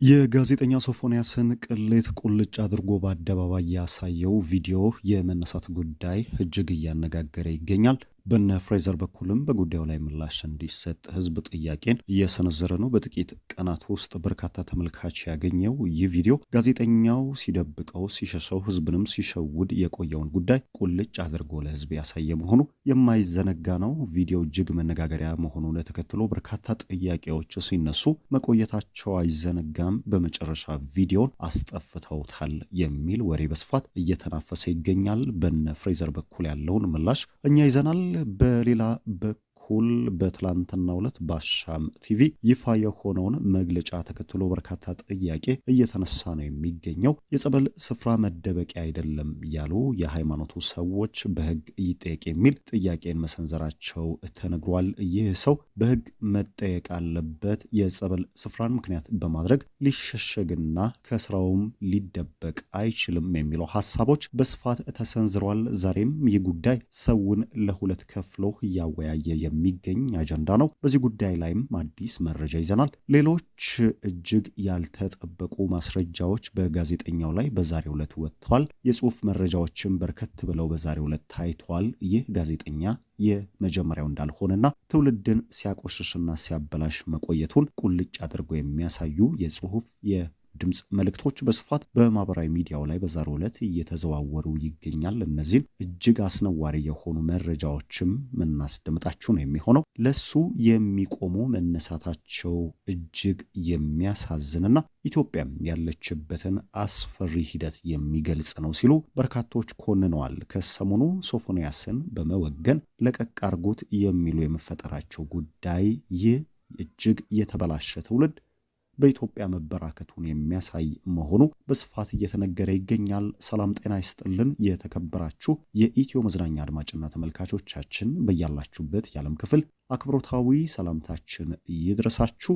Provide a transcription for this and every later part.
የጋዜጠኛ ሶፎንያስን ቅሌት ቁልጭ አድርጎ በአደባባይ ያሳየው ቪዲዮ የመነሳት ጉዳይ እጅግ እያነጋገረ ይገኛል። በነ ፍሬዘር በኩልም በጉዳዩ ላይ ምላሽ እንዲሰጥ ህዝብ ጥያቄን እየሰነዘረ ነው። በጥቂት ቀናት ውስጥ በርካታ ተመልካች ያገኘው ይህ ቪዲዮ ጋዜጠኛው ሲደብቀው ሲሸሸው ህዝብንም ሲሸውድ የቆየውን ጉዳይ ቁልጭ አድርጎ ለህዝብ ያሳየ መሆኑ የማይዘነጋ ነው። ቪዲዮ እጅግ መነጋገሪያ መሆኑን ተከትሎ በርካታ ጥያቄዎች ሲነሱ መቆየታቸው አይዘነጋም። በመጨረሻ ቪዲዮን አስጠፍተውታል የሚል ወሬ በስፋት እየተናፈሰ ይገኛል። በነ ፍሬዘር በኩል ያለውን ምላሽ እኛ ይዘናል። በሌላ በኩል በትላንትናው ዕለት በአሻም ቲቪ ይፋ የሆነውን መግለጫ ተከትሎ በርካታ ጥያቄ እየተነሳ ነው የሚገኘው። የጸበል ስፍራ መደበቂያ አይደለም ያሉ የሃይማኖቱ ሰዎች በህግ ይጠየቅ የሚል ጥያቄን መሰንዘራቸው ተነግሯል። ይህ ሰው በህግ መጠየቅ አለበት። የጸበል ስፍራን ምክንያት በማድረግ ሊሸሸግና ከስራውም ሊደበቅ አይችልም የሚለው ሐሳቦች በስፋት ተሰንዝሯል። ዛሬም ይህ ጉዳይ ሰውን ለሁለት ከፍሎ እያወያየ የሚገኝ አጀንዳ ነው። በዚህ ጉዳይ ላይም አዲስ መረጃ ይዘናል። ሌሎች እጅግ ያልተጠበቁ ማስረጃዎች በጋዜጠኛው ላይ በዛሬው ዕለት ወጥተዋል። የጽሁፍ መረጃዎችም በርከት ብለው በዛሬው ዕለት ታይተዋል። ይህ ጋዜጠኛ የመጀመሪያው እንዳልሆነና ትውልድን ሲያቆሽሽና ሲያበላሽ መቆየቱን ቁልጭ አድርጎ የሚያሳዩ የጽሁፍ ድምጽ መልእክቶች በስፋት በማህበራዊ ሚዲያው ላይ በዛሬው ዕለት እየተዘዋወሩ ይገኛል። እነዚህን እጅግ አስነዋሪ የሆኑ መረጃዎችም እናስደምጣችሁ ነው የሚሆነው። ለሱ የሚቆሙ መነሳታቸው እጅግ የሚያሳዝንና ኢትዮጵያም ያለችበትን አስፈሪ ሂደት የሚገልጽ ነው ሲሉ በርካቶች ኮንነዋል። ከሰሞኑ ሶፎንያስን በመወገን ለቀቅ አርጉት የሚሉ የመፈጠራቸው ጉዳይ ይህ እጅግ የተበላሸ ትውልድ በኢትዮጵያ መበራከቱን የሚያሳይ መሆኑ በስፋት እየተነገረ ይገኛል። ሰላም ጤና ይስጥልን። የተከበራችሁ የኢትዮ መዝናኛ አድማጭና ተመልካቾቻችን በያላችሁበት የዓለም ክፍል አክብሮታዊ ሰላምታችን ይድረሳችሁ።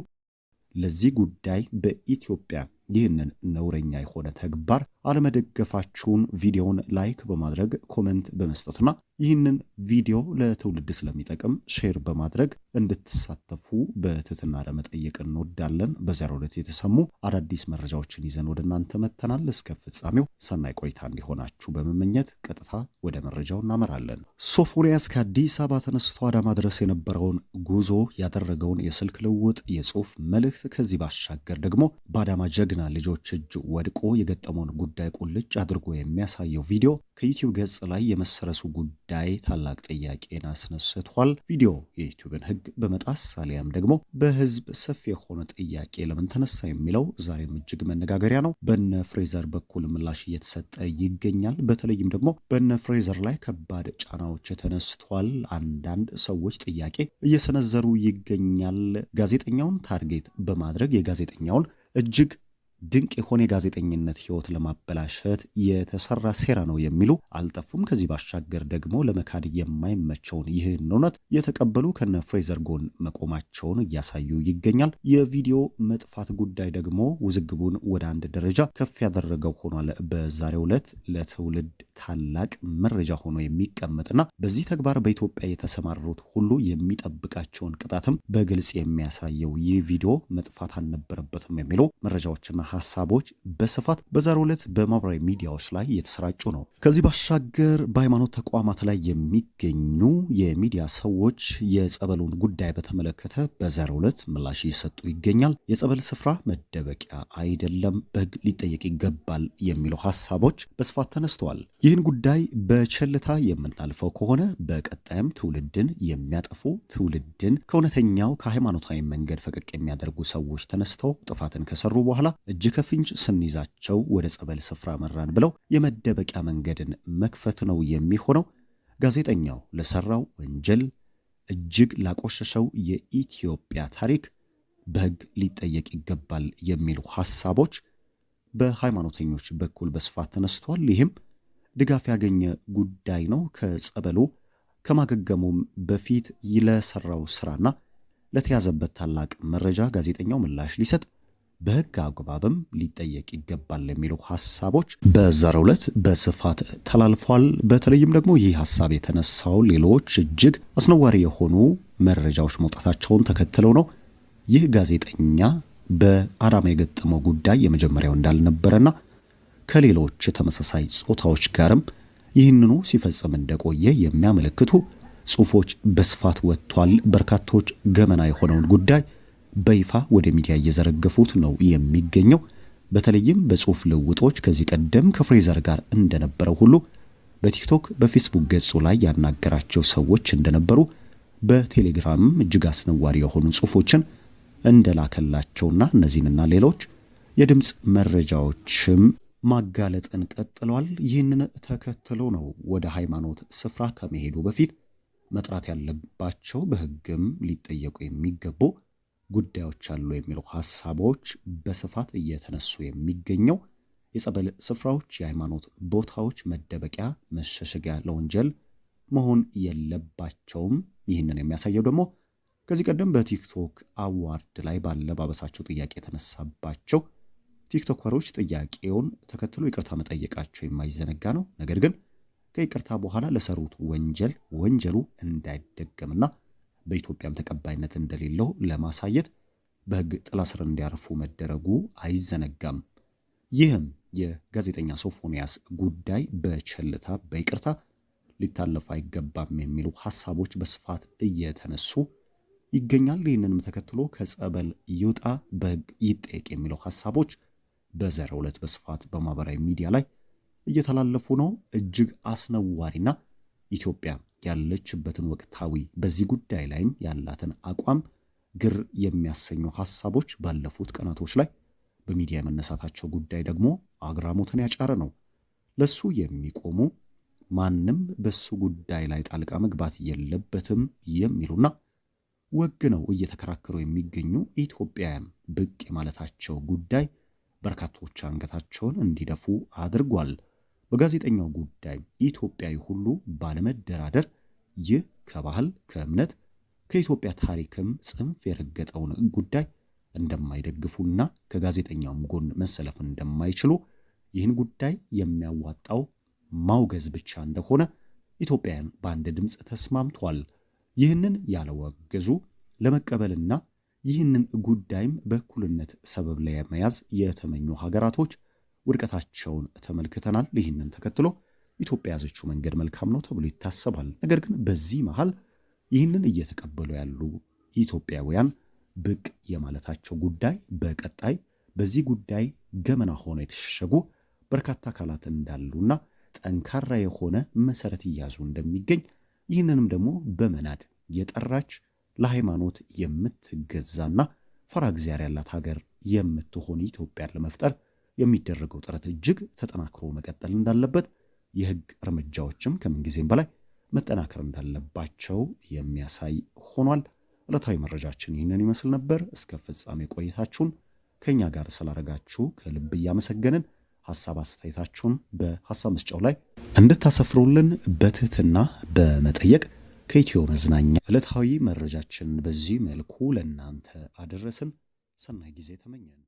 ለዚህ ጉዳይ በኢትዮጵያ ይህንን ነውረኛ የሆነ ተግባር አለመደገፋችሁን ቪዲዮውን ላይክ በማድረግ ኮሜንት በመስጠትና ይህንን ቪዲዮ ለትውልድ ስለሚጠቅም ሼር በማድረግ እንድትሳተፉ በትህትና ለመጠየቅ እንወዳለን። በዛሬው ዕለት የተሰሙ አዳዲስ መረጃዎችን ይዘን ወደ እናንተ መጥተናል። እስከ ፍጻሜው ሰናይ ቆይታ እንዲሆናችሁ በመመኘት ቀጥታ ወደ መረጃው እናመራለን። ሶፎንያስ ከአዲስ አበባ ተነስቶ አዳማ ድረስ የነበረውን ጉዞ ያደረገውን የስልክ ልውውጥ የጽሁፍ መልእክት ከዚህ ባሻገር ደግሞ በአዳማ ጀግና ልጆች እጅ ወድቆ የገጠመውን ጉዳይ ቁልጭ አድርጎ የሚያሳየው ቪዲዮ ከዩቲዩብ ገጽ ላይ የመሰረሱ ጉዳይ ታላቅ ጥያቄን አስነስቷል። ቪዲዮ የዩቲዩብን ሕግ በመጣስ አሊያም ደግሞ በህዝብ ሰፊ የሆነ ጥያቄ ለምን ተነሳ የሚለው ዛሬም እጅግ መነጋገሪያ ነው። በነ ፍሬዘር በኩል ምላሽ እየተሰጠ ይገኛል። በተለይም ደግሞ በነ ፍሬዘር ላይ ከባድ ጫናዎች ተነስቷል። አንዳንድ ሰዎች ጥያቄ እየሰነዘሩ ይገኛል። ጋዜጠኛውን ታርጌት በማድረግ የጋዜጠኛውን እጅግ ድንቅ የሆነ የጋዜጠኝነት ህይወት ለማበላሸት የተሰራ ሴራ ነው የሚሉ አልጠፉም። ከዚህ ባሻገር ደግሞ ለመካድ የማይመቸውን ይህን እውነት የተቀበሉ ከነ ፍሬዘር ጎን መቆማቸውን እያሳዩ ይገኛል። የቪዲዮ መጥፋት ጉዳይ ደግሞ ውዝግቡን ወደ አንድ ደረጃ ከፍ ያደረገው ሆኗል። በዛሬው ዕለት ለትውልድ ታላቅ መረጃ ሆኖ የሚቀመጥና በዚህ ተግባር በኢትዮጵያ የተሰማሩት ሁሉ የሚጠብቃቸውን ቅጣትም በግልጽ የሚያሳየው ይህ ቪዲዮ መጥፋት አልነበረበትም የሚሉ መረጃዎችና ሐሳቦች በስፋት በዛሬው ዕለት በማህበራዊ ሚዲያዎች ላይ እየተሰራጩ ነው። ከዚህ ባሻገር በሃይማኖት ተቋማት ላይ የሚገኙ የሚዲያ ሰዎች የጸበሉን ጉዳይ በተመለከተ በዛሬው ዕለት ምላሽ እየሰጡ ይገኛል። የጸበል ስፍራ መደበቂያ አይደለም፣ በሕግ ሊጠየቅ ይገባል የሚሉ ሐሳቦች በስፋት ተነስተዋል። ይህን ጉዳይ በቸልታ የምናልፈው ከሆነ በቀጣይም ትውልድን የሚያጠፉ ትውልድን ከእውነተኛው ከሃይማኖታዊ መንገድ ፈቀቅ የሚያደርጉ ሰዎች ተነስተው ጥፋትን ከሰሩ በኋላ እጅ ከፍንጅ ስንይዛቸው ወደ ጸበል ስፍራ መራን ብለው የመደበቂያ መንገድን መክፈት ነው የሚሆነው። ጋዜጠኛው ለሰራው ወንጀል እጅግ ላቆሸሸው የኢትዮጵያ ታሪክ በሕግ ሊጠየቅ ይገባል የሚሉ ሐሳቦች በሃይማኖተኞች በኩል በስፋት ተነስቷል። ይህም ድጋፍ ያገኘ ጉዳይ ነው። ከጸበሉ ከማገገሙም በፊት ለሰራው ስራና ለተያዘበት ታላቅ መረጃ ጋዜጠኛው ምላሽ ሊሰጥ በሕግ አግባብም ሊጠየቅ ይገባል የሚሉ ሐሳቦች በዛሬው ዕለት በስፋት ተላልፏል። በተለይም ደግሞ ይህ ሐሳብ የተነሳው ሌሎች እጅግ አስነዋሪ የሆኑ መረጃዎች መውጣታቸውን ተከትለው ነው። ይህ ጋዜጠኛ በአዳማ የገጠመው ጉዳይ የመጀመሪያው እንዳልነበረና ከሌሎች ተመሳሳይ ጾታዎች ጋርም ይህንኑ ሲፈጽም እንደቆየ የሚያመለክቱ ጽሑፎች በስፋት ወጥቷል። በርካቶች ገመና የሆነውን ጉዳይ በይፋ ወደ ሚዲያ እየዘረገፉት ነው የሚገኘው። በተለይም በጽሑፍ ልውጦች ከዚህ ቀደም ከፍሬዘር ጋር እንደነበረው ሁሉ በቲክቶክ በፌስቡክ ገጹ ላይ ያናገራቸው ሰዎች እንደነበሩ በቴሌግራም እጅግ አስነዋሪ የሆኑ ጽሑፎችን እንደላከላቸውና እነዚህንና ሌሎች የድምፅ መረጃዎችም ማጋለጥን ቀጥለዋል። ይህንን ተከትሎ ነው ወደ ሃይማኖት ስፍራ ከመሄዱ በፊት መጥራት ያለባቸው በሕግም ሊጠየቁ የሚገቡ ጉዳዮች አሉ የሚሉ ሐሳቦች በስፋት እየተነሱ የሚገኘው። የጸበል ስፍራዎች፣ የሃይማኖት ቦታዎች መደበቂያ መሸሸጊያ ለወንጀል መሆን የለባቸውም። ይህንን የሚያሳየው ደግሞ ከዚህ ቀደም በቲክቶክ አዋርድ ላይ ባለባበሳቸው ጥያቄ የተነሳባቸው ቲክቶከሮች ጥያቄውን ተከትሎ ይቅርታ መጠየቃቸው የማይዘነጋ ነው። ነገር ግን ከይቅርታ በኋላ ለሰሩት ወንጀሉ እንዳይደገምና በኢትዮጵያም ተቀባይነት እንደሌለው ለማሳየት በሕግ ጥላ ስር እንዲያርፉ መደረጉ አይዘነጋም። ይህም የጋዜጠኛ ሶፎንያስ ጉዳይ በቸልታ በይቅርታ ሊታለፍ አይገባም የሚሉ ሐሳቦች በስፋት እየተነሱ ይገኛል። ይህንንም ተከትሎ ከጸበል ይውጣ በሕግ ይጠየቅ የሚሉ ሐሳቦች በዛሬው ዕለት በስፋት በማህበራዊ ሚዲያ ላይ እየተላለፉ ነው። እጅግ አስነዋሪና ኢትዮጵያ ያለችበትን ወቅታዊ በዚህ ጉዳይ ላይም ያላትን አቋም ግር የሚያሰኙ ሐሳቦች ባለፉት ቀናቶች ላይ በሚዲያ የመነሳታቸው ጉዳይ ደግሞ አግራሞትን ያጫረ ነው። ለሱ የሚቆሙ ማንም በሱ ጉዳይ ላይ ጣልቃ መግባት የለበትም የሚሉና ወግ ነው እየተከራከሩ የሚገኙ ኢትዮጵያውያን ብቅ የማለታቸው ጉዳይ በርካቶች አንገታቸውን እንዲደፉ አድርጓል። በጋዜጠኛው ጉዳይ ኢትዮጵያዊ ሁሉ ባለመደራደር ይህ ከባህል ከእምነት ከኢትዮጵያ ታሪክም ጽንፍ የረገጠውን ጉዳይ እንደማይደግፉና ከጋዜጠኛውም ጎን መሰለፍ እንደማይችሉ ይህን ጉዳይ የሚያዋጣው ማውገዝ ብቻ እንደሆነ ኢትዮጵያውያን በአንድ ድምፅ ተስማምቷል። ይህንን ያለወገዙ ለመቀበልና ይህንን ጉዳይም በእኩልነት ሰበብ ላይ መያዝ የተመኙ ሀገራቶች ውድቀታቸውን ተመልክተናል። ይህንን ተከትሎ ኢትዮጵያ ያዘችው መንገድ መልካም ነው ተብሎ ይታሰባል። ነገር ግን በዚህ መሃል ይህንን እየተቀበሉ ያሉ ኢትዮጵያውያን ብቅ የማለታቸው ጉዳይ በቀጣይ በዚህ ጉዳይ ገመና ሆነው የተሸሸጉ በርካታ አካላት እንዳሉና ጠንካራ የሆነ መሰረት እያዙ እንደሚገኝ ይህንንም ደግሞ በመናድ የጠራች ለሃይማኖት የምትገዛና ፈራ እግዚአብሔር ያላት ሀገር የምትሆን ኢትዮጵያን ለመፍጠር የሚደረገው ጥረት እጅግ ተጠናክሮ መቀጠል እንዳለበት፣ የሕግ እርምጃዎችም ከምንጊዜም በላይ መጠናከር እንዳለባቸው የሚያሳይ ሆኗል። ዕለታዊ መረጃችን ይህንን ይመስል ነበር። እስከ ፍጻሜ ቆይታችሁን ከእኛ ጋር ስላረጋችሁ ከልብ እያመሰገንን ሐሳብ አስተያየታችሁን በሐሳብ መስጫው ላይ እንድታሰፍሩልን በትህትና በመጠየቅ ከኢትዮ መዝናኛ ዕለታዊ መረጃችን በዚህ መልኩ ለእናንተ አደረስን። ሰናይ ጊዜ ተመኘን።